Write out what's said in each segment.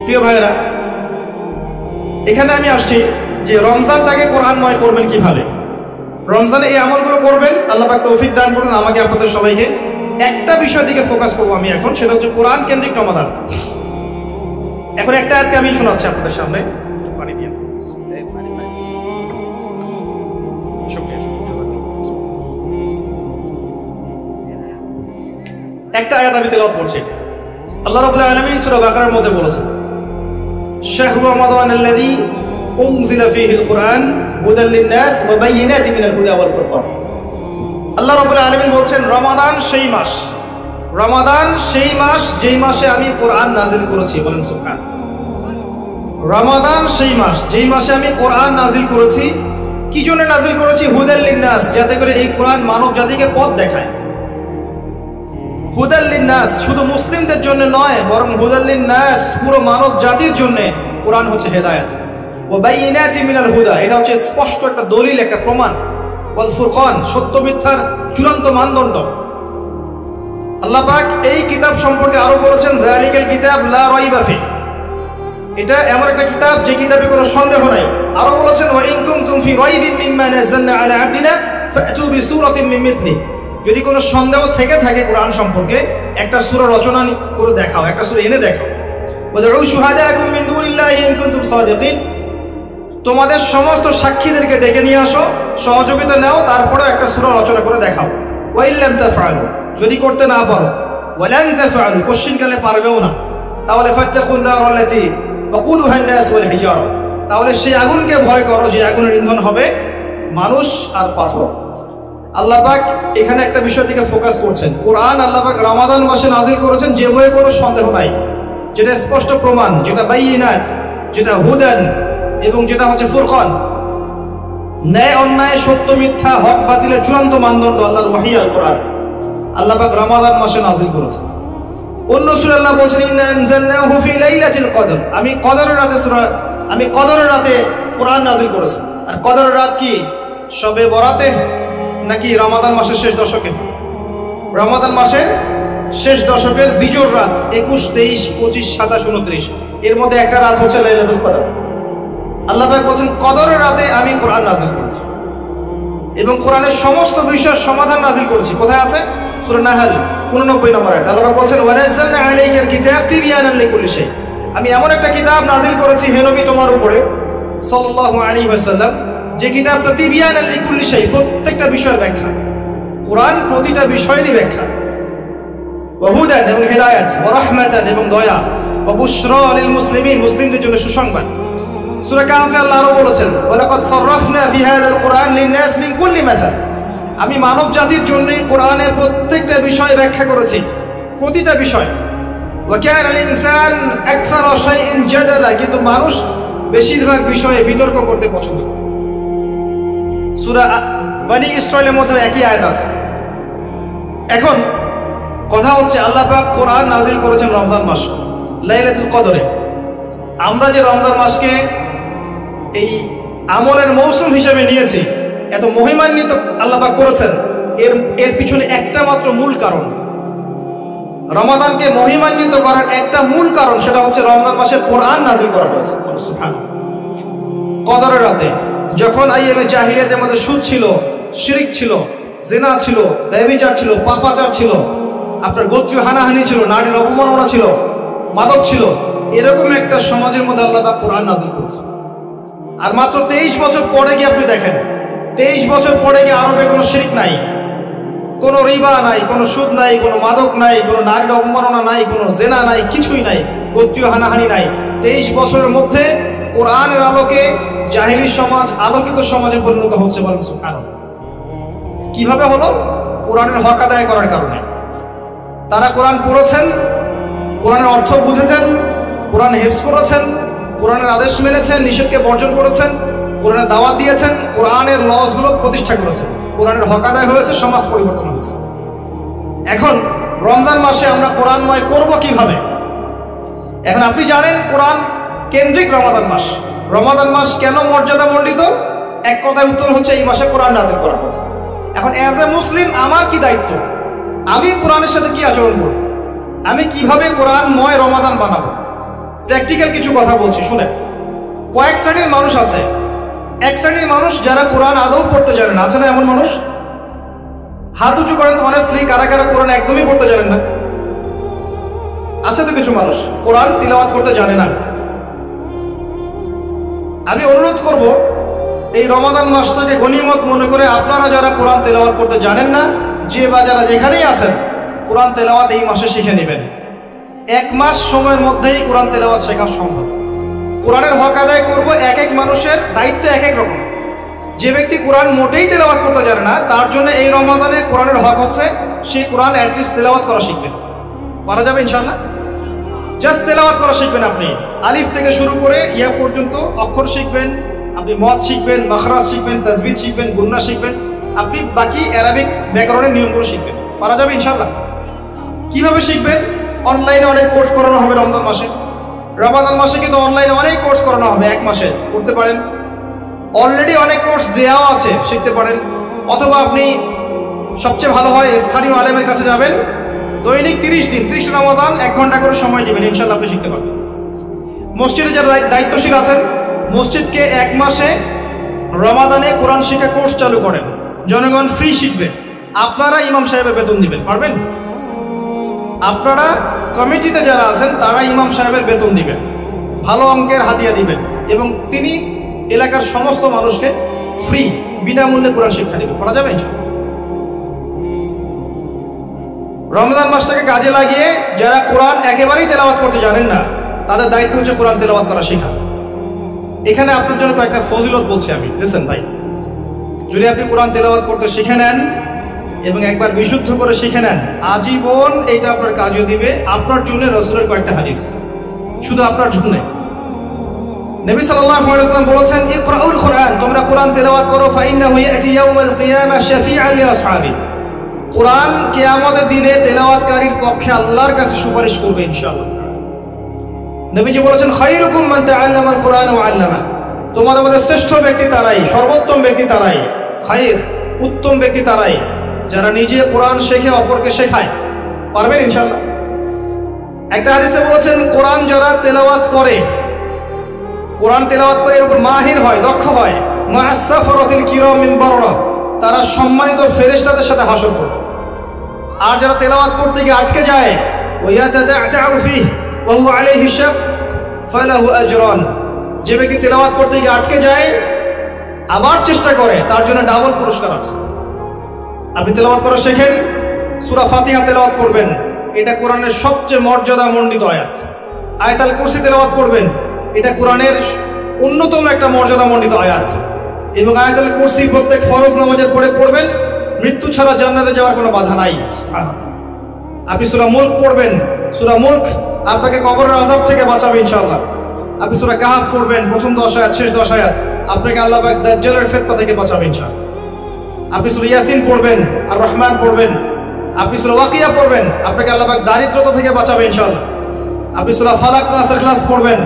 প্রিয় ভাইরা, এখানে আমি আসছি যে রমজানটাকে কোরআনময় করবেন কিভাবে। রমজানে এই আমলগুলো করবেন, আল্লাহ পাক তৌফিক দান করুন আমাকে আপনাদের সবাইকে। একটা বিষয়ের দিকে ফোকাস করবো আমি এখন, সেটা হচ্ছে কোরআন কেন্দ্রিক রমাদান। এখন একটা আয়াতকে আমি শোনাচ্ছি আপনাদের সামনে, পানি দিয়ে। একটা আয়াত আমি তেলাওয়াত করছি। আল্লাহ রাব্বুল আলামিন সূরা বাকারার মধ্যে বলেছেন, শাহরু রমাদানাল্লাযী উনজিলা ফীহিল কুরআন হুদাল লিন-নাস ওয়া বায়িনাতিন মিনাল হুদা ওয়াল ফুরকান। আল্লাহ রাব্বুল আলামিন বলছেন, রমাদান সেই মাস, রমাদান সেই মাস যেই মাসে আমি কোরআন নাজিল করেছি। বলেন সুবহান। রমাদান সেই মাস যেই মাসে আমি কোরআন নাজিল করেছি। কি জন্য নাজিল করেছি? হুদাল লিন-নাস, যাতে করে এই কোরআন মানব জাতিকে পথ দেখায়। হুদাল লিন-নাস শুধু মুসলিমদের জন্য নয়, বরং হুদাল লিন-নাস পুরো মানব জাতির জন্য কোরআন হচ্ছে হেদায়েত। ওয়া বায়িনাতিন মিনাল হুদা, এটা হচ্ছে স্পষ্ট একটা দলিল, একটা প্রমাণ। ওয়াল ফুরকান, সত্য মিথ্যার চূড়ান্ত মানদণ্ড। আল্লাহ পাক এই কিতাব সম্পর্কে আরো বলেছেন, যালিকাল কিতাব লা রাইবা ফি, এটা এমন একটা কিতাব যে কিতাবে কোনো সন্দেহ নাই। আরো বলেছেন, ওয়া ইন কুনতুম ফি রাইবিন মিম্মা নাযালনা আলা আবদিনা ফাতু বিসূরাতিন মিন মিথলি, যদি কোনো সন্দেহ থেকে থাকে কোরআন সম্পর্কে, একটা সূরা রচনা করে দেখাও, একটা সূরা এনে দেখাও। ওয়াদউ শুহাদাকুম মিন দুনিল্লাহি ইন কুনতুম সাদিকিন, তোমাদের সমস্ত সাক্ষীদেরকে ডেকে নিয়ে আসো, সহযোগিতা নাও, তারপরে একটা সূরা রচনা করে দেখাও। ওয়া ইল্লাম তাফআলু, যদি করতে না পারো, ওয়ালান তাফআলু, কোশ্চিনকালে পারবেও না, তাহলে ফাত্তাকুন নারাল্লাতী ওয়াকুদুহা আন-নাস ওয়াল হিজারা, তাহলে সেই আগুনকে ভয় করো যে আগুনের ইন্ধন হবে মানুষ আর পাথর। আল্লাহ পাক এখানে একটা বিষয় দিকে ফোকাস করছেন। কোরআন আল্লাহ পাক রমাদান মাসে নাজিল করেছেন, যে বইয়ে কোনো সন্দেহ নাই, যেটা স্পষ্ট প্রমাণ, যেটা বায়িনাত, যেটা হুদান, এবং যেটা হচ্ছে ফুরকান, ন্যায় অন্যায়, সত্য মিথ্যা, হক বাতিলের চূড়ান্ত মানদণ্ড আল্লাহর ওহী আল কোরআন আল্লাহ পাক রমাদান মাসে নাজিল করেছেন। অন্য সূরা আল্লাহ বলেছেন, ইন্না আনজালনাহু ফি লাইলাতিল কদর, আমি কদরের রাতে আমি কদরের রাতে কোরআন নাজিল করেছি। আর কদরের রাত কি শবে বরাতে নাকি রমাদান মাসের শেষ দশকে? রমাদান মাসের শেষ দশকের বিজোড় রাত 21, 23, 25, 27, 29, এর মধ্যে একটা রাত হচ্ছে লাইলাতুল কদর। আল্লাহ পাক বলেন, কদরের রাতে আমি কোরআন নাজিল করেছি এবং কোরআনের সমস্ত বিষয়ের সমাধান নাজিল করেছি। কোথায় আছে? সূরা নাহল 89 নম্বর আয়াত। আল্লাহ পাক বলেন, ওয়া নাযালনা আলাইকাল কিতাব তিবয়ানান লিকুল্লি শাই, আমি এমন একটা কিতাব নাজিল করেছি হে নবী তোমার উপরে সাল্লাল্লাহু আলাইহি ওয়াসাল্লাম, যে কিতাবটা তিবয়ানান লিকুল্লি শাই, প্রত্যেকটা বিষয়ের ব্যাখ্যা। কোরআন প্রতিটা বিষয়েরই ব্যাখ্যা। ওয়া হুদান, এবং হেদায়েত, ওয়া রাহমাতান, এবং দয়া, ওয়া বুশরা লিল মুসলিমিন, মুসলিমদের জন্য সুসংবাদ। সূরা কাহফে আল্লাহ আরো বলেছেন, ওয়া লাকাদ সাররাফনা ফি হাযাল কুরআন লিন-নাস মিন কুল্লি মাসাল, আমি মানব জাতির জন্য কোরআনের প্রত্যেকটা বিষয় ব্যাখ্যা করেছি, প্রতিটা বিষয়। ওয়া কানা আল-ইনসান আকসারা শাইইন জাদালা, কিন্তু মানুষ বেশিরভাগ বিষয়ে বিতর্ক করতে পছন্দ করে। সূরা বনী ইসরাঈলের মধ্যে একই আয়াত আছে। এখন কথা হচ্ছে, আল্লাহ পাক কোরআন নাজিল করেছেন রমজান মাস লাইলাতুল কদরে। আমরা যে রমজান মাসকে এই আমলের মৌসুম হিসেবে নিয়েছি, এত মহিমান্বিত আল্লাহ পাক করেছেন, এর পিছনে একটা মাত্র মূল কারণ, রমাদানকে মহিমান্বিত করার একটা মূল কারণ, সেটা হচ্ছে রমজান মাসে কোরআন নাজিল করা হয়েছে। সুবহানাল্লাহ। কদরের রাতে যখন আইয়ামে জাহিলিয়াতের মধ্যে সুদ ছিল, শিরক ছিল, জিনা ছিল, ব্যভিচার ছিল, পাপাচার ছিল, আপনার গোত্রীয় হানাহানি ছিল, নারীর অবমাননা ছিল, মাদক ছিল, এরকম একটা সমাজের মধ্যে আল্লাহ পাক কোরআন নাজিল করেছে। আর মাত্র 23 বছর পরে গিয়ে আপনি দেখেন, 23 বছর পরে গিয়ে আরবে কোনো শিরক নাই, কোনো রিবা নাই, কোনো সুদ নাই, কোনো মাদক নাই, কোনো নারীর অবমাননা নাই, কোনো জেনা নাই, কিছুই নাই, গোত্রীয় হানাহানি নাই। 23 বছরের মধ্যে কোরআনের আলোকে জাহিলি সমাজ আলোকিত সমাজে পরিণত হচ্ছে। বলেন সুবহানাল্লাহ। কিভাবে হলো? কোরআনের হক আদায় করার কারণে। তারা কোরআন পড়েছেন, কোরআনের অর্থ বুঝেছেন, কোরআন হিফজ করেছেন, কোরআনের আদেশ মেনেছেন, নিষেধকে বর্জন করেছেন, কোরআনের দাওয়াত দিয়েছেন, কোরআনের লসগুলো প্রতিষ্ঠা করেছেন, কোরআনের হক আদায় হয়েছে, সমাজ পরিবর্তন হয়েছে। এখন রমজান মাসে আমরা কোরআনময় করব কিভাবে? এখন আপনি জানেন কোরআন কেন্দ্রিক রমাদান মাস। রমাদান মাস কেন মর্যাদা মণ্ডিত? এক কথায় উত্তর হচ্ছে, এই মাসে কোরআন নাজিল করা হয়েছে। এখন অ্যাজ এ মুসলিম আমার কি দায়িত্ব? আমি কোরআনের সাথে কি আচরণ করব? আমি কিভাবে কোরআনময় রমাদান বানাবো? প্র্যাকটিক্যাল কিছু কথা বলছি, শুনে। কয়েক শ্রেণীর মানুষ আছে। এক শ্রেণীর মানুষ যারা কোরআন আদৌ পড়তে জানে না, আছে না এমন মানুষ? হাত উঁচু করেন তো অনেস্টলি, কারা কারা কোরআন একদমই পড়তে জানেন না? আছে তো কিছু মানুষ কোরআন তিলাওয়াত করতে জানে না। আমি অনুরোধ করব, এই রমাদান মাসটাকে গনিমত মনে করে আপনারা যারা কোরআন তেলাওয়াত করতে জানেন না, যে বা যারা যেখানেই আছেন, কোরআন তেলাওয়াত এই মাসে শিখে নেবেন। 1 মাস সময়ের মধ্যেই কোরআন তেলাওয়াত শেখা সম্ভব। কোরআনের হক আদায় করব, এক এক মানুষের দায়িত্ব এক এক রকম। যে ব্যক্তি কোরআন মোটেই তেলাওয়াত করতে জানে না, তার জন্য এই রমাদানে কোরআনের হক হচ্ছে সেই কোরআন অ্যাটলিস্ট তেলাওয়াত করা শিখবেন। পারা যাবে ইনশাআল্লাহ? জাস্ট তেলাওয়াত করা শিখবেন। আপনি আলিফ থেকে শুরু করে ইয়া পর্যন্ত অক্ষর শিখবেন, আপনি মদ শিখবেন, মাখরাজ শিখবেন, তাজবিদ শিখবেন, গুন্না শিখবেন, আপনি বাকি অ্যারাবিক ব্যাকরণের নিয়মগুলো শিখবেন। পারা যাবে ইনশাআল্লাহ? কিভাবে শিখবেন? অনলাইনে অনেক কোর্স করানো হবে রমজান মাসে। রমাদান মাসে কিন্তু অনলাইনে অনেক কোর্স করানো হবে, 1 মাসে করতে পারেন। অলরেডি অনেক কোর্স দেওয়া আছে, শিখতে পারেন। অথবা আপনি সবচেয়ে ভালো হয় স্থানীয় আলেমের কাছে যাবেন, দৈনিক 30 দিন 30 রমাদান 1 ঘন্টা করে সময় দিবেন, ইনশাআল্লাহ আপনি শিখতে পারবেন। মসজিদে যারা দায়িত্বশীল আছেন, মসজিদকে 1 মাসে রমাদানে কোরআন শিক্ষা কোর্স চালু করেন, জনগণ ফ্রি শিখবে। আপনারা ইমাম সাহেবের বেতন দিবেন, পারবেন? আপনারা কমিটিতে যারা আছেন তারা ইমাম সাহেবের বেতন দিবেন, ভালো অঙ্কের হাদিয়া দিবেন, এবং তিনি এলাকার সমস্ত মানুষকে ফ্রি বিনামূল্যে কোরআন শিক্ষা দিবেন। করা যাবে? রমজান মাসটাকে কাজে লাগিয়ে যারা কোরআন একেবারেই তেলাওয়াত করতে জানেন না, তাদের দায়িত্ব হচ্ছে কোরআন তেলাওয়াত করা শেখা। এখানে আপনার জন্য কয়েকটা ফজিলত বলছি আমি, লিসেন ভাই। যদি আপনি কোরআন তেলাওয়াত করতে শিখে নেন এবং একবার বিশুদ্ধ করে শিখে নেন, আজীবন এটা আপনার কাজও দিবে। আপনার জন্য রাসূলের কয়েকটা হাদিস, শুধু আপনার জন্য। নবী সাল্লাল্লাহু আলাইহি ওয়াসাল্লাম বলেছেন, ইকরাউল কোরআন, তোমরা কোরআন তেলাওয়াত করো, ফাইন্নাহু ইয়াতি ইয়াউমাল কিয়ামাহ শাফিআন লিআসহাবি। কোরআন কিয়ামতের দিনে তেলাওয়াতকারীর পক্ষে আল্লাহর কাছে সুপারিশ করবে ইনশাআল্লাহ। নবীজি বলেছেন, খায়রুকুম মান তাআল্লামাল কোরআন ওয়া আল্লামা। তোমাদের মধ্যে শ্রেষ্ঠ ব্যক্তি তারাই, সর্বোত্তম ব্যক্তি তারাই, খায়র উত্তম ব্যক্তি তারাই যারা নিজে কোরআন শেখে অপরকে শেখায়। পারবেন ইনশাআল্লাহ? একটা হাদিসে বলেছেন, কোরআন যারা তেলাওয়াত করে, কোরআন তেলাওয়াত করে এর উপর মাহির হয়, দক্ষ হয়, মা'আস সাফরাতিল কিরামিল বাররা, তারা সম্মানিত ফেরেশতাদের সাথে হাসর করবে। আর যারা তেলাওয়াত করতে গিয়ে আটকে যায়, ওয়ায়াতাদা'তাউ ফিহি ওয়া হুয়া আলাইহি শাক ফালাহু আজরান, যে ব্যক্তি তেলাওয়াত করতে গিয়ে আটকে যায় আবার চেষ্টা করে, তার জন্য ডাবল পুরস্কার আছে। আপনি তেলাওয়াত করা শেখেন, সূরা ফাতিহা তেলাওয়াত করবেন, এটা কোরআনের সবচেয়ে মর্যাদামণ্ডিত আয়াত। আয়াতুল কুরসি তেলাওয়াত করবেন, এটা কোরআনের অন্যতম একটা মর্যাদামণ্ডিত আয়াত। এবং আয়াতুল কুরসি প্রত্যেক ফরজ নামাজের পরে পড়বেন, মৃত্যু ছাড়া জান্নাতে যাওয়ার কোনো বাধা নাই। আপনি সূরা মুলক পড়বেন, সূরা মুলক আপনাকে কবরের আযাব থেকে বাঁচাবে ইনশাআল্লাহ। আপনি সূরা কাহফ পড়বেন, প্রথম 10 আয়াত শেষ 10 আয়াত, আপনাকে আল্লাহ পাক দাজ্জালের ফিতনা থেকে বাঁচাবে ইনশাআল্লাহ। আপনি সূরা ইয়াসিন পড়বেন, আর রহমান পড়বেন, আপনি সূরা ওয়াকিয়া পড়বেন, আপনাকে আল্লাহ পাক দারিদ্রতা থেকে বাঁচাবে ইনশাআল্লাহ। আপনি সূরা ফালাক নাস ইখলাস পড়বেন,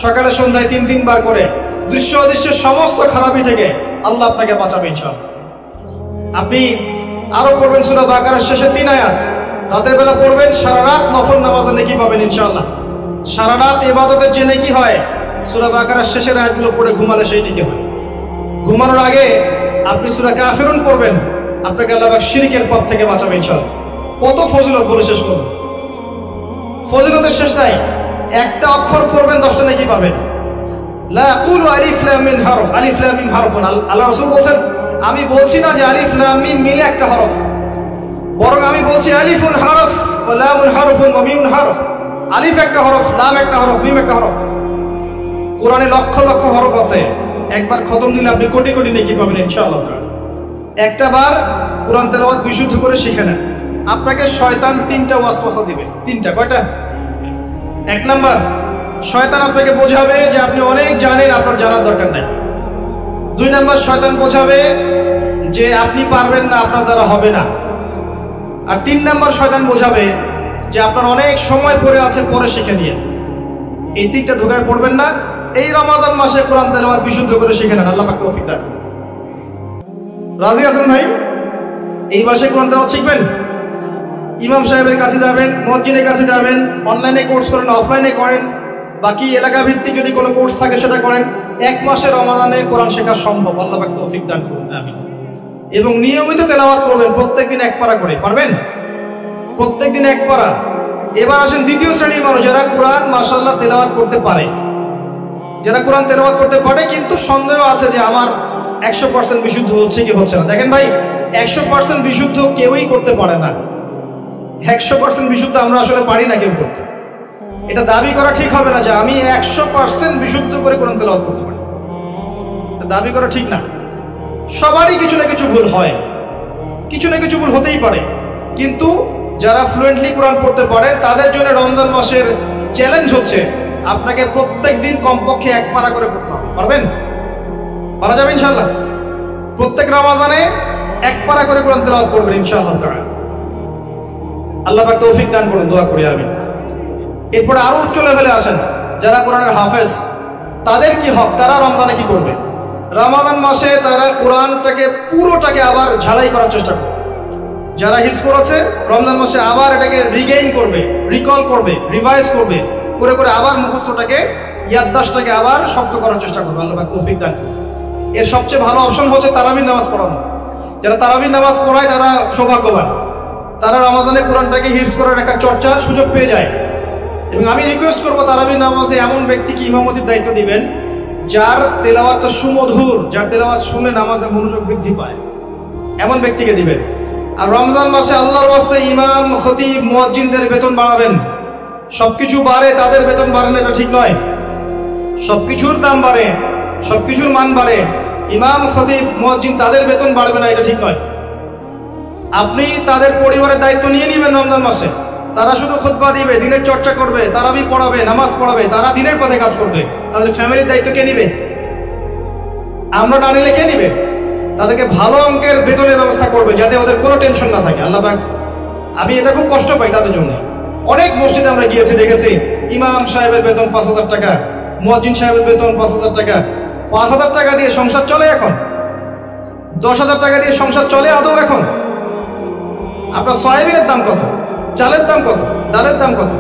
সকালে সন্ধ্যায় 3 বার করে, দৃশ্য অদৃশ্যের সমস্ত খারাপি থেকে আল্লাহ আপনাকে বাঁচাবে ইনশাআল্লাহ। আপনি আরো পড়বেন সূরা বাকারার শেষে 3 আয়াত, রাতের বেলা পড়বেন, সারা রাত নফল নামাজে নেকি পাবেন ইনশাআল্লাহ। সারা রাত ইবাদতের যে নেকি হয়, সূরা বাকারার শেষের আয়াতগুলো পড়ে ঘুমালে সেই নেকি হয়। ঘুমানোর আগে আপনি সূরা কাফিরুন পড়বেন, আপনাকে আল্লাহ পাক শিরকের পথ থেকে বাঁচাবে ইনশাআল্লাহ। কত ফজিলত বলে শেষ করব, ফজিলতের শেষ নাই। একটা অক্ষর পড়বেন 10টা নেকি পাবেন। লা আকুলু আলিফ লাম মিম হরফ, আলিফ লাম মিম হরফুন। আল্লাহ রাসূল বলেন, আমি বলছি না যে আলিফ লাম মিম মিলে একটা হরফ, বরং আমি বলছি আলিফুন হরফ ওয়া লামুন হরফুন ওয়া মিমুন হরফ। আলিফ একটা হরফ, লাম একটা হরফ, মিম একটা হরফ। কোরআনে লক্ষ লক্ষ হরফ আছে, একবার খতম দিলে আপনি কোটি কোটি নেকি পাবেন ইনশাআল্লাহ। একটা বার কোরআন তেলাওয়াত বিশুদ্ধ করে শিখে নেন, আপনাকে শয়তান 3টা ওয়াসওয়াসা দিবে। 3টা, কয়টা? 1 নাম্বার, শয়তান আপনাকে বোঝাবে যে আপনি অনেক জানেন, আপনার জানার দরকার নাই। 2 নাম্বার, শয়তান বোঝাবে যে আপনি পারবেন না, আপনার দ্বারা হবে না। আর 3 নাম্বার, শয়তান বোঝাবে যে আপনার অনেক সময় পড়ে আছে, পরে শিখে নিয়ে। এই 3টা ধোঁকায় পড়বেন না। এই রমজান মাসে কোরআন তেলাওয়াত বিশুদ্ধ করে শিখে নেন, আল্লাহ পাক তৌফিক দান। রাজি আছেন ভাই? এই মাসে কোরআন তেলাওয়াত শিখবেন, ইমাম সাহেবের কাছে যাবেন, মসজিদের কাছে যাবেন, অনলাইনে কোর্স করেন, অফলাইনে করেন, বাকি এলাকা ভিত্তিক যদি কোনো কোর্স থাকে সেটা করেন। 1 মাসে রমাদানে কোরআন শেখা সম্ভব, আল্লাহ পাক তৌফিক দান করুন, আমিন। এবং নিয়মিত তেলাওয়াত করবেন, প্রত্যেকদিন 1 পারা করে, পারবেন? প্রত্যেকদিন 1 পারা। এবার আসেন দ্বিতীয় শ্রেণীর মানুষ, যারা কোরআন মাশাআল্লাহ তেলাওয়াত করতে পারে, যারা কোরআন তেলাওয়াত করতে পারে কিন্তু সন্দেহ আছে যে আমার 100% বিশুদ্ধ হচ্ছে কি হচ্ছে না। দেখেন ভাই, 100% বিশুদ্ধ কেউই করতে পারে না। 100% বিশুদ্ধ আমরা আসলে পারি না কেউ করতে। এটা দাবি করা ঠিক হবে না যে আমি 100% বিশুদ্ধ করে কোরআন তেলাওয়াত করতে পারি, এটা দাবি করা ঠিক না। সবারই কিছু না কিছু ভুল হয়, কিছু না কিছু ভুল হতেই পারে, কিন্তু যারা ফ্লুয়েন্টলি কোরআন পড়তে পারে তাদের জন্য রমজান মাসের চ্যালেঞ্জ হচ্ছে আপনাকে প্রত্যেক দিন কমপক্ষে 1 পারা করে পড়তে হবে। পারবেন? পারা যাবে ইনশাআল্লাহ? প্রত্যেক রমজানে 1 পারা করে কোরআন তেলাওয়াত করবেন ইনশাআল্লাহ তাআলা। আল্লাহ পাক তৌফিক দান করুন, দোয়া করি আমি। এরপরে আরো উচ্চ লেভেলে আসেন, যারা কোরআনের হাফেজ, তাদের কি হক? তারা রমজানে কি করবে? রমাদান মাসে তারা কোরআনটাকে পুরোটাকে আবার ঝালাই করার চেষ্টা করবে। যারা হিফজ করেছে রমজান মাসে আবার এটাকে রিগেইন করবে, রিকল করবে, রিভাইজ করবে, করে করে আবার মুখস্থটাকে, ইয়াদদাশটাকে আবার শক্ত করার চেষ্টা করবে। আল্লাহ পাক তৌফিক দান করুন। এর সবচেয়ে ভালো অপশন হচ্ছে তারাবির নামাজ পড়ানো। যারা তারাবির নামাজ পড়ায় তারা সৌভাগ্যবান, তারা রমজানে কোরআনটাকে হিফজ করার একটা চর্চার সুযোগ পেয়ে যায়। এবং আমি রিকোয়েস্ট করবো তারাবির নামাজে এমন ব্যক্তিকে ইমামতির দায়িত্ব দিবেন যার তেলাওয়াতটা সুমধুর, যার তেলাওয়াত শুনে নামাজে মনোযোগ বৃদ্ধি পায়, এমন ব্যক্তিকে দিবেন। আর রমজান মাসে আল্লাহর ওয়াস্তে ইমাম, খতিব, মুয়াজ্জিনদের বেতন বাড়াবেন। সবকিছু বাড়ে, তাদের বেতন বাড়ে না, এটা ঠিক নয়। সবকিছুর দাম বাড়ে, সবকিছুর মান বাড়ে, ইমাম, খতিব, মুয়াজ্জিন তাদের বেতন বাড়বে না, এটা ঠিক নয়। আপনি তাদের পরিবারের দায়িত্ব নিয়ে নেবেন রমজান মাসে। তারা শুধু খুতবা দিবে, দিনের চর্চা করবে, তারাবি পড়াবে, নামাজ পড়াবে, তারা দিনের পথে কাজ করবে। তাদের ফ্যামিলির দায়িত্ব কে নিবে? আমরা না নিলে কে নিবে? তাদেরকে ভালো অঙ্কের বেতনের ব্যবস্থা করবে যাতে ওদের কোনো টেনশন না থাকে। আল্লাহ পাক, আমি এটা খুব কষ্ট পাই তাদের জন্য। অনেক মসজিদে আমরা গিয়েছি, দেখেছি ইমাম সাহেবের বেতন 5,000 টাকা, মুয়াজ্জিন সাহেবের বেতন 5,000 টাকা। 5,000 টাকা দিয়ে সংসার চলে এখন? 10,000 টাকা দিয়ে সংসার চলে আদৌ এখন? আপনার সয়াবিনের দাম কত, চালের দাম কত, ডালের দাম কত?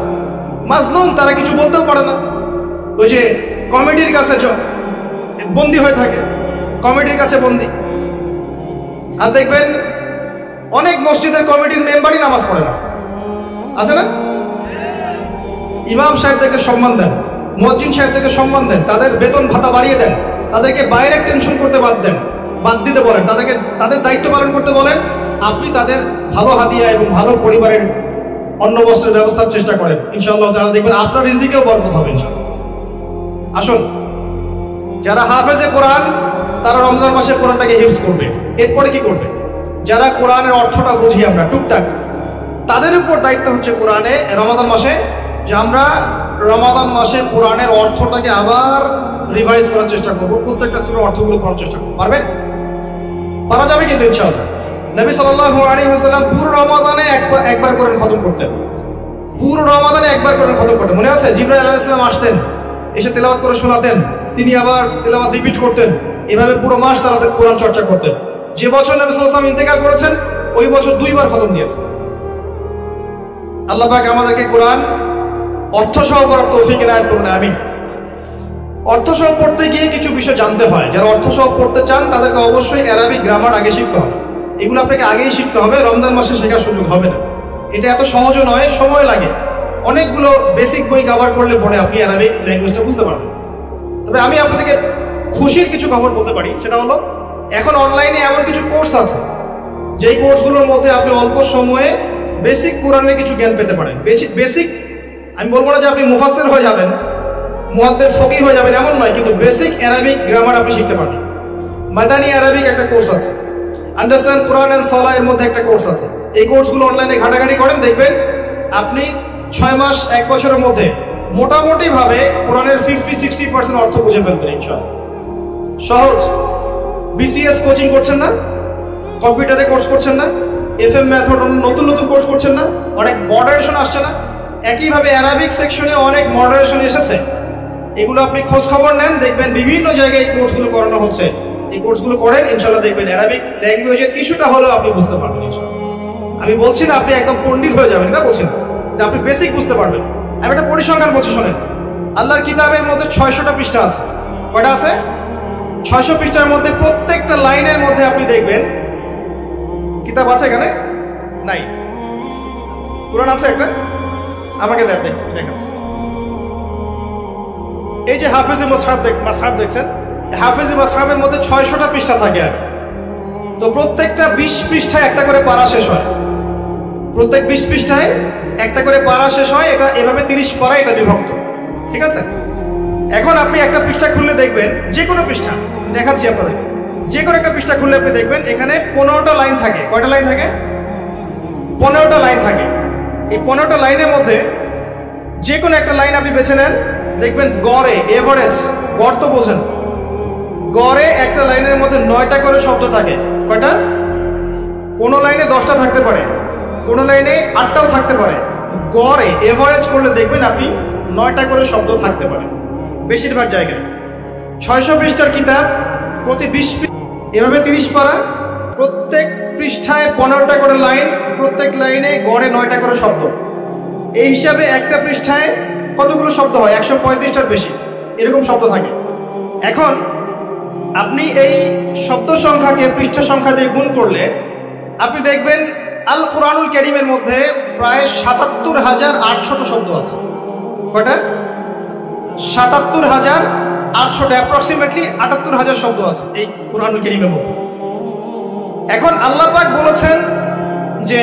মাজলুম, তারা কিছু বলতেও পারে না। ওই যে কমিটির কাছে বন্দি হয়ে থাকে, কমিটির কাছে বন্দি। আর দেখবেন অনেক মসজিদের কমিটির মেম্বারই নামাজ পড়ে না, আছে না? ইমাম সাহেবদেরকে সম্মান দেন, মুয়াজ্জিন সাহেবদেরকে সম্মান দেন, তাদের বেতন ভাতা বাড়িয়ে দেন, তাদেরকে বাইরে টেনশন করতে বাদ দিতে বলেন, তাদেরকে তাদের দায়িত্ব পালন করতে বলেন। আপনি তাদের ভালো হাদিয়া এবং ভালো পরিবারের অন্ন বস্ত্রের ব্যবস্থার চেষ্টা করেন, ইনশাআল্লাহ তারা দেখবেন আপনার রিজিকেও বরকত হবে ইনশাআল্লাহ। আসুন, যারা হাফেজে কোরআন তারা রমজান মাসে কোরআনটাকে হিফজ করবে। এরপরে কি করবে? যারা কোরআনের অর্থটা বুঝি আমরা টুকটাক, তাদের উপর দায়িত্ব হচ্ছে কোরআনে রমাদান মাসে যে আমরা রমাদান মাসে কোরআনের অর্থটাকে আবার রিভাইজ করার চেষ্টা করবো, প্রত্যেকটা সূরার অর্থগুলো পড়ার চেষ্টা করবো। পারবেন? পারা যাবে কিন্তু ইনশাআল্লাহ। নবী সাল্লাল্লাহু আলাইহি ওয়াসাল্লাম পুরো রমাদানে একবার করে খতম করতেন, পুরো রমাদানে একবার করে খতম করতেন। মনে আছে? জিবরাইল আলাইহিস সালাম আসতেন, এসে তেলাওয়াত করে শোনাতেন, তিনি আবার তেলাওয়াত রিপিট করতেন। এভাবে পুরো মাস তারা কোরআন চর্চা করতেন। যে বছর নবী সাল্লাল্লাহু আলাইহি ওয়াসাল্লাম ইন্তেকাল করেছেন ওই বছর 2 বার খতম দিয়েছেন। আল্লাহ পাক আমাদেরকে কোরআন অর্থসহ পড়ার তৌফিক এনায়েত করুন, আমিন। অর্থসহ পড়তে গিয়ে কিছু বিষয় জানতে হয়। যারা অর্থসহ পড়তে চান তাদেরকে অবশ্যই অ্যারাবিক গ্রামার আগে শিখতে হবে। এগুলো আপনাকে আগেই শিখতে হবে, রমজান মাসে শেখার সুযোগ হবে না। এটা এত সহজও নয়, সময় লাগে। অনেকগুলো বেসিক বই কভার করলে পরে আপনি অ্যারাবিক ল্যাঙ্গুয়েজটা বুঝতে পারবেন। তবে আমি আপনাদেরকে খুশির কিছু খবর বলতে পারি, সেটা হলো এখন অনলাইনে এমন কিছু কোর্স আছে যেই কোর্সগুলোর মধ্যে আপনি অল্প সময়ে বেসিক কোরআনের কিছু জ্ঞান পেতে পারেন। বেসিক আমি বলবো না যে আপনি মুফাসসির হয়ে যাবেন, মুহাদ্দিস ফকিহ হয়ে যাবেন, এমন নয়, কিন্তু বেসিক অ্যারাবিক গ্রামার আপনি শিখতে পারবেন। মাদানী অ্যারাবিক একটা কোর্স আছে, আন্ডারস্ট্যান্ড কোরআন এন্ড সালাহ এর মধ্যে একটা কোর্স আছে। এই কোর্সগুলো অনলাইনে ঘাটাঘাটি করেন, দেখবেন আপনি 6 মাস 1 বছরের মধ্যে মোটামুটি ভাবে কোরআনের 50-60% অর্থ বুঝে ফেলবেন ইনশাআল্লাহ। সহজ। বিসিএস কোচিং করছেন না, কম্পিউটারে কোর্স করছেন না, এফএম মেথড নতুন নতুন কোর্স করছেন না, অনেক মডারেশন আসছে না, একইভাবে অ্যারাবিক সেকশনে অনেক মডারেশন এসেছে। এগুলো আপনি খোঁজ খবর নেন, দেখবেন বিভিন্ন জায়গায় এই কোর্সগুলো করানো হচ্ছে। এই কোর্সগুলো করেন, ইনশাআল্লাহ দেখবেন অ্যারাবিক ল্যাঙ্গুয়েজের কিছুটা হলেও আপনি বুঝতে পারবেন ইনশাআল্লাহ। আমি বলছি না আপনি একদম পণ্ডিত হয়ে যাবেন, না বলছি না, আপনি বেসিক বুঝতে পারবেন। আমি একটা পরিসংখ্যান বলছি, শোনেন। আল্লাহর কিতাবের মধ্যে 600টা পৃষ্ঠা আছে। কয়টা আছে? 600 পৃষ্ঠার মধ্যে প্রত্যেকটা লাইনের মধ্যে আপনি দেখবেন, কিতাব আছে এখানে? নাই। কোরআন আছে একটা? আমাকে দেখাচ্ছে। এই যে হাফেজে মুসহাফ দেখছেন, হাফেজে মুসহাফের মধ্যে 600টা পৃষ্ঠা থাকে আর। তো প্রত্যেকটা 20 পৃষ্ঠায় একটা করে পারা শেষ হয়। প্রত্যেক 20 পৃষ্ঠায় একটা করে পারা শেষ হয়। এটা এভাবে 30 পারা, এটা বিভক্ত। ঠিক আছে? এখন আপনি একটা পৃষ্ঠা খুললে দেখবেন, যে কোনো পৃষ্ঠা দেখাচ্ছি আপনাদের, যে কোনো একটা পৃষ্ঠা খুললে আপনি দেখবেন এখানে 15টা লাইন থাকে। কয়টা লাইন থাকে? 15টা লাইন থাকে। এই 15টা লাইনের মধ্যে যে কোনো একটা লাইন আপনি বেছে নেন, দেখবেন গড়ে, এভারেজ, গড় তো বোঝেন, গড়ে একটা লাইনের মধ্যে 9টা করে শব্দ থাকে। কয়টা? কোনো লাইনে 10টা থাকতে পারে, কোনো লাইনে 8টাও থাকতে পারে। গড়ে এভারেজ করলে দেখবেন আপনি 9টা করে শব্দ থাকতে পারে বেশিরভাগ জায়গায়। 600 পৃষ্ঠার কিতাব, প্রতি 20 এভাবে 30 পারা, প্রত্যেক পৃষ্ঠায় 15টা করে লাইন, প্রত্যেক লাইনে গড়ে 9টা করে শব্দ। এই হিসাবে একটা পৃষ্ঠায় কতগুলো শব্দ হয়? 135টার বেশি এরকম শব্দ থাকে। এখন আপনি এই শব্দ সংখ্যাকে পৃষ্ঠা সংখ্যা দিয়ে গুণ করলে আপনি দেখবেন আল কোরআনুল কারীমের মধ্যে প্রায় ৭৭,৮০০ শব্দ আছে। কয়টা? ৭৭,৮০০, অ্যাপ্রক্সিমেটলি ৭৮,০০০ শব্দ আছে এই কোরআনুল কারীমের মধ্যে। এখন আল্লাহ পাক বলেছেন যে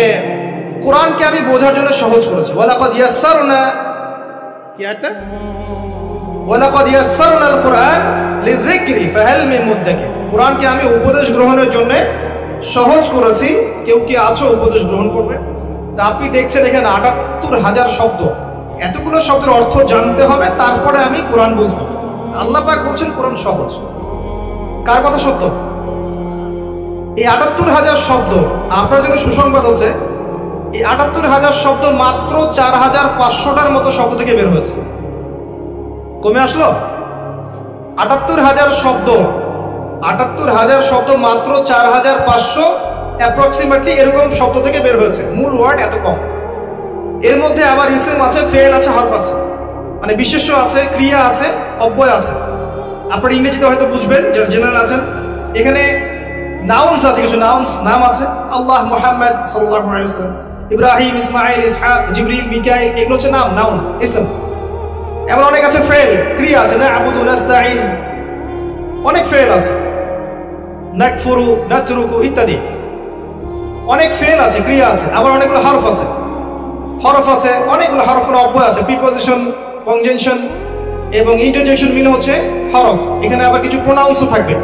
কোরআনকে আমি বোঝার জন্য সহজ করেছি। ওয়ালাকাদ ইয়াসসারনা, কি একটা? ওয়ালাকাদ ইয়াসসারনাল কুরআন লিযিকরি ফাহাল মিন মুদ্দাকির। কোরআনকে আমি উপদেশ গ্রহণের জন্য সহজ করেছি, কেউ কি আছো উপদেশ গ্রহণ করবে? তা আপনি দেখছেন এখানে ৭৮,০০০ শব্দ। এতগুলো শব্দের অর্থ জানতে হবে, তারপরে আমি কোরআন বুঝবো। আল্লাহ পাক বলছেন কোরআন সহজ। কার কথা সত্য? এই ৭৮,০০০ শব্দ। আপনার জন্য সুসংবাদ হচ্ছে, এই ৭৮,০০০ শব্দ মাত্র ৪,৫০০টার মতো শব্দ থেকে বের হয়েছে। কমে আসলো? ৭৮,০০০ শব্দ, ৭৮,০০০ শব্দ মাত্র ৪,৫০০ অ্যাপ্রক্সিমেটলি এরকম শব্দ থেকে বের হয়েছে। মূল ওয়ার্ড এত কম। এর মধ্যে আবার ইসম আছে, ফেল আছে, হরফ আছে, মানে বিশেষ্য আছে, ক্রিয়া আছে, অব্যয় আছে। আপনার ইংরেজিতে হয়তো বুঝবেন যারা জেনারেল আছেন। এখানে নাউন্স আছে, কিছু নাউন্স, নাম আছে। আল্লাহ, মুহাম্মদ সাল্লাল্লাহু আলাইহি ওয়াসাল্লাম, ইব্রাহিম, ইসমাইল, ইসহাক, জিবরিল, মিকাইল, এগুলো হচ্ছে নাম, নাউন, ইসম। এমন অনেক আছে ফেল, ক্রিয়া আছে, না আবুদু, নাস্তাইন, অনেক ফেল আছে, নাকফুরু, নাতরুকু ইত্যাদি। অনেক ফেল আছে, ক্রিয়া আছে। আবার অনেকগুলো হরফ আছে, হরফ আছে, অনেকগুলো হরফের অব্যয় আছে, প্রিপজিশন, কনজাংশন এবং ইন্টারজেকশন মিলে হচ্ছে হরফ। এখানে আবার কিছু প্রোনাউন্সও থাকবে।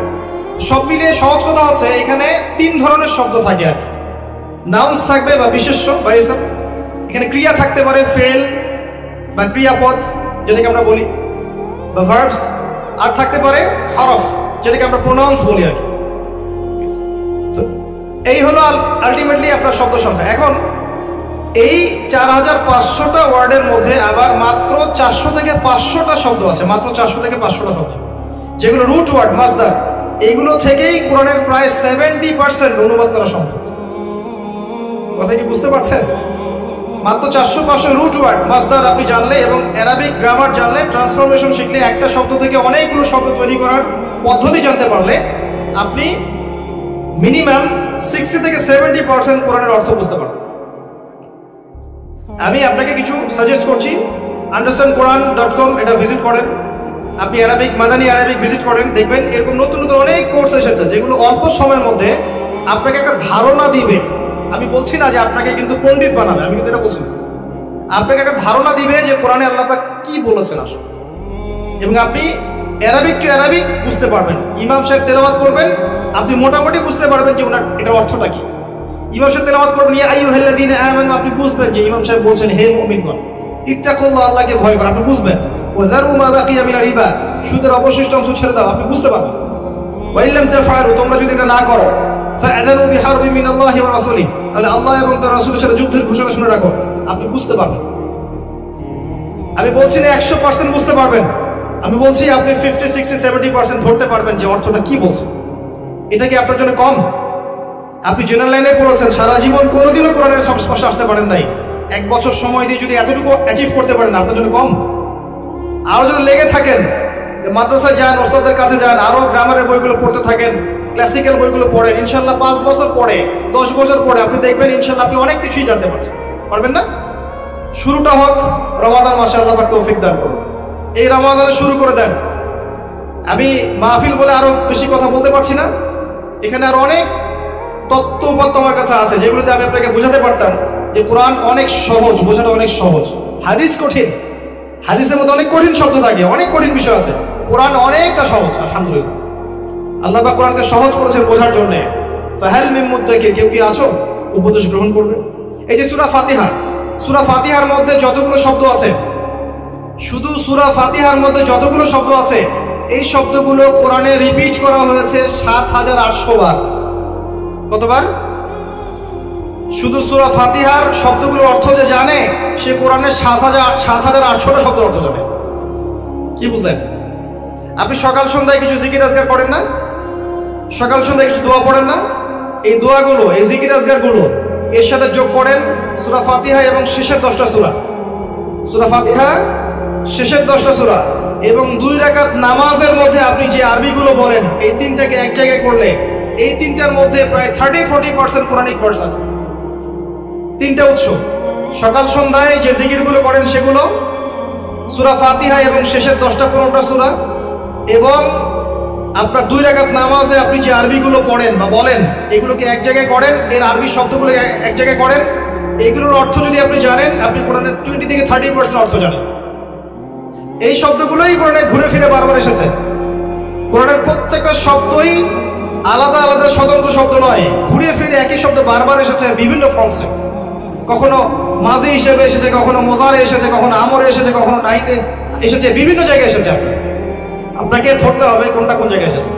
সব মিলিয়ে সহজ কথা হচ্ছে এখানে 3 ধরনের শব্দ থাকে আর কি। নাউন্স থাকবে বা বিশেষ্য বা ইসম। এখানে ক্রিয়া থাকতে পারে, ফেল বা ক্রিয়াপদ যেটাকে আমরা বলি, বা ভার্বস। আর থাকতে পারে হরফ, যেটাকে আমরা প্রোনাউন্স বলি আর কি। তো এই হলো আলটিমেটলি আপনার শব্দ সংখ্যা। এখন এই ৪,৫০০টা ওয়ার্ডের মধ্যে আবার মাত্র ৪০০ থেকে ৫০০টা শব্দ আছে, মাত্র ৪০০ থেকে ৫০০টা শব্দ, যেগুলো রুট ওয়ার্ড, মাসদার। এইগুলো থেকেই কোরআনের প্রায় 70% অনুবাদ করা সম্ভব। কথা কি বুঝতে পারছেন? মাত্র ৪০০-৫০০ রুট ওয়ার্ড, মাসদার আপনি জানলে এবং অ্যারাবিক গ্রামার জানলে, ট্রান্সফরমেশন শিখলে, একটা শব্দ থেকে অনেকগুলো শব্দ তৈরি করার পদ্ধতি জানতে পারলে আপনি মিনিমাম 60 থেকে 70% কোরআনের অর্থ বুঝতে পারবেন। আমি আপনাকে কিছু সাজেস্ট করছি। understandquran.com, এটা ভিজিট করেন। আপনি অ্যারাবিক, মাদানী অ্যারাবিক ভিজিট করেন, দেখবেন এরকম নতুন নতুন অনেক কোর্স এসেছে যেগুলো অল্প সময়ের মধ্যে আপনাকে একটা ধারণা দিবে। আমি বলছি না যে আপনাকে কিন্তু পণ্ডিত বানাবে, আমি কিন্তু এটা বলছি না। আপনাকে একটা ধারণা দিবে যে কোরআনে আল্লাহ পাক কি বলেছেন আসলে, এবং আপনি অ্যারাবিক টু অ্যারাবিক বুঝতে পারবেন। ইমাম সাহেব তেলাওয়াত করবেন, আপনি মোটামুটি বুঝতে পারবেন যে ওনার এটার অর্থটা কি। ইমাম সাহেব তেলাওয়াত করবেন, ইয়া আইয়ুহাল্লাযীনা আমানু, আপনি বুঝবেন যে ইমাম সাহেব বলছেন হে মুমিনগণ ইত্তাকুল্লাহ, আল্লাহকে ভয় করো, আপনি বুঝবেন। ওয়া যারু মা বাকিয়া মিনার রিবা, সুদের অবশিষ্ট অংশ ছেড়ে দাও, আপনি বুঝতে পারবেন। ওয়া ইল্লাম তাফআলু, তোমরা যদি এটা না করো, ফাআযানু বিহারবি মিনাল্লাহি ওয়া রাসূলিহি, তাহলে আল্লাহ এবং তার রাসূলের সাথে যুদ্ধের ঘোষণা শুনে রাখো, আপনি বুঝতে পারবেন। আমি বলছি না 100% বুঝতে পারবেন, আমি বলছি আপনি 50, 60, 70% ধরতে পারবেন যে অর্থটা কি বলছে। এটা কি আপনার জন্য কম? আপনি জেনারেল লাইনে পড়েছেন, সারা জীবন কোনোদিনও কোরআনের সংস্পর্শে আসতে পারেন নাই, 1 বছর সময় দিয়ে যদি এতটুকু অ্যাচিভ করতে পারেন, আপনার জন্য কম? আরো যদি লেগে থাকেন, মাদ্রাসায় যান, ওস্তাদের কাছে যান, আরো গ্রামারের বইগুলো পড়তে থাকেন, ক্লাসিক্যাল বইগুলো পড়েন, ইনশাল্লাহ 5 বছর পরে, 10 বছর পরে আপনি দেখবেন ইনশাল্লাহ আপনি অনেক কিছুই জানতে পারবেন না? শুরুটা হোক রমাদান মাসে, আল্লাহ পাক তৌফিক দান করুন। এই রমাদানে শুরু করে দেন। আমি মাহফিল বলে আরো বেশি কথা বলতে পারছি না, এখানে আরো অনেক তত্ত্ব উপাত্ত আমার কাছে আছে যেগুলোতে আমি আপনাকে বোঝাতে পারতাম যে কোরআন অনেক সহজ, বোঝাটা অনেক সহজ। হাদিস কঠিন, হাদিসের মধ্যে অনেক কঠিন শব্দ থাকে, অনেক কঠিন বিষয় আছে। কোরআন অনেকটা সহজ, আলহামদুলিল্লাহ। আল্লাহ পাক কোরআনকে সহজ করেছেন বোঝার জন্য। ফাহাল মিন মুদ্দাকির, কেউ কি আছো উপদেশ গ্রহণ করবে? এই যে সূরা ফাতিহা, সূরা ফাতিহার মধ্যে যতগুলো শব্দ আছে, শুধু সূরা ফাতিহার মধ্যে যতগুলো শব্দ আছে, এই শব্দগুলো কোরআনে রিপিট করা হয়েছে ৭,৮০০ বার। কতবার? শুধু সূরা ফাতিহার শব্দগুলোর অর্থ যে জানে, সে কোরআনের ৭,৮০০টা শব্দ অর্থ জানে। কি বুঝলেন? আপনি সকাল সন্ধ্যায় কিছু জিকির আজকার করেন না? সকাল সন্ধ্যায় কিছু দোয়া পড়েন না? এই দোয়াগুলো, এই জিকির আজকারগুলো এর সাথে যোগ করেন সূরা ফাতিহা এবং শেষের 10টা সূরা, সূরা ফাতিহা শেষের 10টা সূরা এবং 2 রাকাত নামাজের মধ্যে আপনি যে আরবিগুলো বলেন, এই তিনটাকে এক জায়গায় করলে এই তিনটার মধ্যে প্রায় 30-40% কোরআনিক ওয়ার্ডস আছে। তিনটা উৎস, সকাল সন্ধ্যায় যে জিকিরগুলো করেন সেগুলো, সূরা ফাতিহা এবং শেষের 10টা-15টা সূরা, এবং আপনার 2 রাকাত নামাজে আপনি যে আরবিগুলো পড়েন বা বলেন, এগুলোকে এক জায়গায় করেন, এর আরবি শব্দগুলো এক জায়গায় করেন, এগুলোর অর্থ যদি আপনি জানেন, আপনি কোরআনের 20-30% অর্থ জানেন। এই শব্দগুলোই কোরআনে ঘুরে ফিরে বারবার এসেছে। কোরআনের প্রত্যেকটা শব্দই আলাদা আলাদা স্বতন্ত্র শব্দ নয়, ঘুরে ফিরে একই শব্দ বারবার এসেছে বিভিন্ন ফর্মসে। কখনো মাজি হিসেবে এসেছে, কখনো মোজারে এসেছে, কখনো আমরে এসেছে, কখনো নাহিতে এসেছে, বিভিন্ন জায়গায় এসেছে। আপনাকে ধরতে হবে কোনটা কোন জায়গায় এসেছে।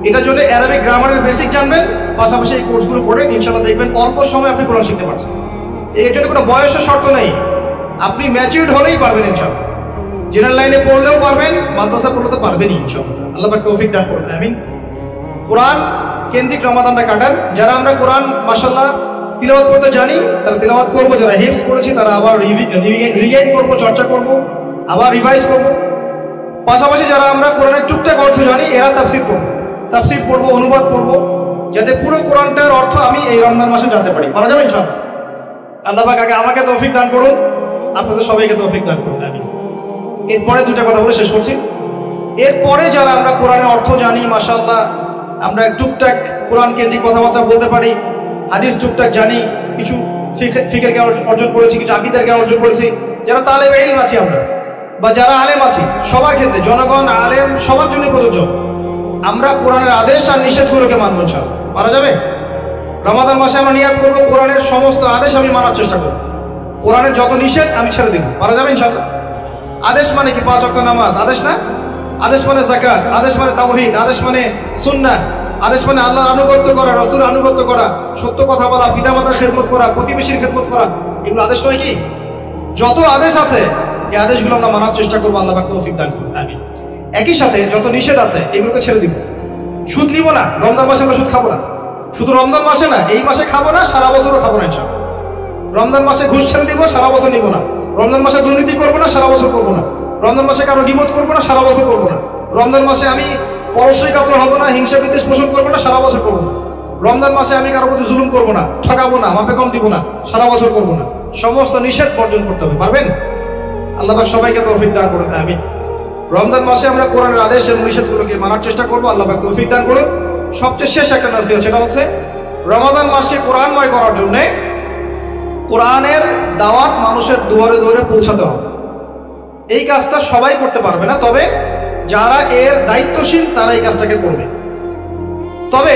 এটার জন্য অ্যারাবিক গ্রামারের বেসিক জানবেন, পাশাপাশি এই কোর্সগুলো পড়ে ইনশাআল্লাহ দেখবেন অল্প সময় আপনি কোরআন শিখতে পারছেন। এর জন্য কোনো বয়সের শর্ত নেই, আপনি ম্যাচিউরড হলেই পারবেন ইনশাআল্লাহ। জেনারেল লাইনে পড়লেও পারবেন, মাদ্রাসা পড়লে তো পারবেনই ইনশাআল্লাহ। আল্লাহ পাক তৌফিক দান করুন, আমিন। কোরআন কেন্দ্রিক রমাদানটা কাটান। যারা আমরা কোরআন মাশাআল্লাহ তিলাওয়াত করতে জানি তারা তিলাওয়াত করবো, যারা হিফজ করেছি তারা আবার রিগাইন করবো, চর্চা করবো, আবার রিভাইজ করবো। পাশাপাশি যারা আমরা কোরআনের টুকটাক অর্থ জানি, এরা তাফসির পড়বো, অনুবাদ পড়বো, যাতে পুরো কোরআনটার অর্থ আমি এই রমজান মাসে জানতে পারি। পারা যাবে ইনশাআল্লাহ। আল্লাহ পাক আগে আমাকে তৌফিক দান করুন, আপনাদের সবাইকে তৌফিক দান করুন, আমিন। এরপরে দুটা কথা বলে শেষ করছি। এরপরে যারা আমরা কোরআনের অর্থ জানি, মাশাআল্লাহ আমরা টুকটাক কোরআন কেন্দ্রিক কথাবার্তা বলতে পারি, হাদিস টুকটাক জানি, কিছু ফিকের জ্ঞান অর্জন করেছি, কিছু আকীদার জ্ঞান অর্জন করেছি, যারা তালেবে ইলম আছি আমরা বা যারা আলেম আছি, সবার ক্ষেত্রে, জনগণ আলেম সবার জন্য প্রযোজ্য, আমরা কোরআনের আদেশ আর নিষেধগুলোকে মানব ইনশাআল্লাহ। পারা যাবে? রমাদান মাসে আমরা নিয়াত করবো কোরআনের সমস্ত আদেশ আমি মানার চেষ্টা করব, কোরআনের যত নিষেধ আমি ছেড়ে দিব। পারা যাবে ইনশাআল্লাহ? আদেশ মানে কি? 5 ওয়াক্ত নামাজ আদেশ না? আদেশ মানে যাকাত, আদেশ মানে তাওহীদ, আদেশ মানে সুন্নাহ, আদেশ মানে আল্লাহর আনুগত্য করা, রাসূলের আনুগত্য করা, সত্য কথা বলা, পিতামাতার খেদমত করা, প্রতিবেশীর খেদমত করা, এগুলো আদেশ নয় কি? যত আদেশ আছে এই আদেশগুলো আমরা মানার চেষ্টা করবো, আল্লাহ পাক তৌফিক দান করুন, আমিন। একই সাথে যত নিষেধ আছে এগুলোকে ছেড়ে দিব। সুদ নিব না, রমজান মাসে আমরা সুদ খাবো না। শুধু রমজান মাসে না, এই মাসে খাবো না, সারা বছরও খাবো না ইনশাআল্লাহ। রমজান মাসে ঘুষ ছেড়ে দিব, সারা বছর নিব না। রমজান মাসে দুর্নীতি করবো না, সারা বছর করবো না। রমজান মাসে কারো গীবত করবো না, সারা বছর করবো না। রমজান মাসে আমি পরশ্রী কাতর হবো না, হিংসা বিদ্বেষ পোষণ করবো না, সারা বছর করবো না। রমজান মাসে আমি কারোর প্রতি জুলুম করবো না, ঠকাবো না, মাপে কম দিব না, সারা বছর করবো না। সমস্ত নিষেধ বর্জন করতে হবে। পারবেন? আল্লাহ পাক সবাইকে তৌফিক দান করুন, আমিন। রমজান মাসে আমরা কোরআনের আদেশ এবং নিষেধগুলোকে মানার চেষ্টা করবো, আল্লাহ পাক তৌফিক দান করুন। সবচেয়ে শেষ একটা নসিহত, সেটা হচ্ছে রমাদান মাসকে কোরআনময় করার জন্য কোরআনের দাওয়াত মানুষের দুয়ারে দুয়ারে পৌঁছাতে হবে। এই কাজটা সবাই করতে পারবে না, তবে যারা এর দায়িত্বশীল তারা এই কাজটাকে করবে। তবে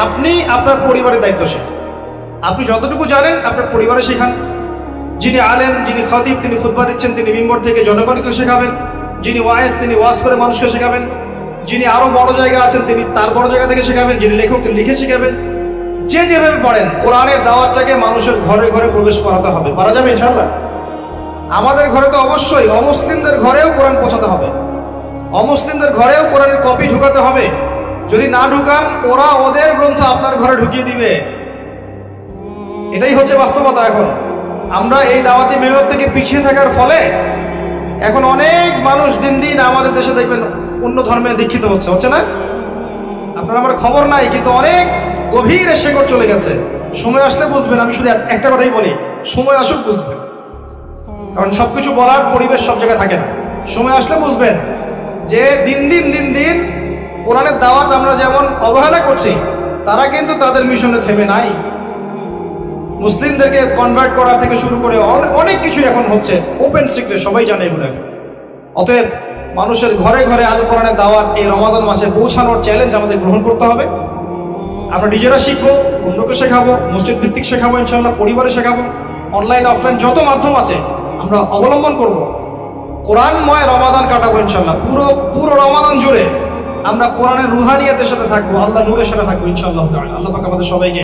আপনি আপনার পরিবারের দায়িত্বশীল। আপনি যতটুকু জানেন আপনার পরিবারে শেখান। যিনি আলেম, যিনি খতিব, তিনি খুতবা দিচ্ছেন, তিনি মিম্বর থেকে জনগণকে শেখাবেন। যিনি ওয়াইজ, তিনি ওয়াজ করে মানুষকে শেখাবেন। যিনি আরো বড় জায়গা আছেন তিনি তার বড় জায়গা থেকে শেখাবেন। যিনি লেখক তিনি লিখে শেখাবেন। যে যেভাবে পড়েন কোরআনের দাওয়াতটাকে মানুষের ঘরে ঘরে প্রবেশ করাতে হবে। পারা যাবে ইনশাআল্লাহ? আমাদের ঘরে তো অবশ্যই, অমুসলিমদের ঘরেও কোরআন পৌঁছাতে হবে, অমুসলিমদের ঘরেও কোরআনের কপি ঢুকাতে হবে। যদি না ঢুকান, ওরা ওদের গ্রন্থ আপনার ঘরে ঢুকিয়ে দিবে। এটাই হচ্ছে বাস্তবতা। এখন আমরা এই দাওয়াতি মেহনত থেকে পিছিয়ে থাকার ফলে এখন অনেক মানুষ দিন দিন আমাদের দেশে দেখবেন অন্য ধর্মে দীক্ষিত হচ্ছে না? আপনার আমার খবর নাই, কিন্তু অনেক গভীরে শেকড় চলে গেছে। সময় আসলে বুঝবেন। আমি শুধু একটা কথাই বলি, সময় আসুক বুঝবেন, কারণ সবকিছু বলার পরিবেশ সব জায়গায় থাকে না। সময় আসলে বুঝবেন যে দিন দিন কোরআনের দাওয়াত আমরা যেমন অবহেলা করছি, তারা কিন্তু তাদের মিশনে থেমে নাই। মুসলিমদেরকে কনভার্ট করা থেকে শুরু করে অনেক কিছু এখন হচ্ছে, ওপেন সিক্রেট, সবাই জানে এগুলো। অতএব মানুষের ঘরে ঘরে আল কোরআনের দাওয়াত এই রমাজান মাসে পৌঁছানোর চ্যালেঞ্জ আমাদের গ্রহণ করতে হবে। আমরা নিজেরা শিখবো, অন্যকে শেখাবো, মসজিদ ভিত্তিক শেখাবো, ইনশাআল্লাহ পরিবারে শেখাবো, অনলাইন অফলাইন যত মাধ্যম আছে আমরা অবলম্বন করব। কোরআনময় রমাদান কাটাবো ইনশাআল্লাহ। পুরো রমাদান জুড়ে আমরা কোরআনের রুহানিয়াতের সাথে থাকবো, আল্লাহ নূরের সাথে থাকবো ইনশাআল্লাহ। আল্লাহ পাক আমাদের সবাইকে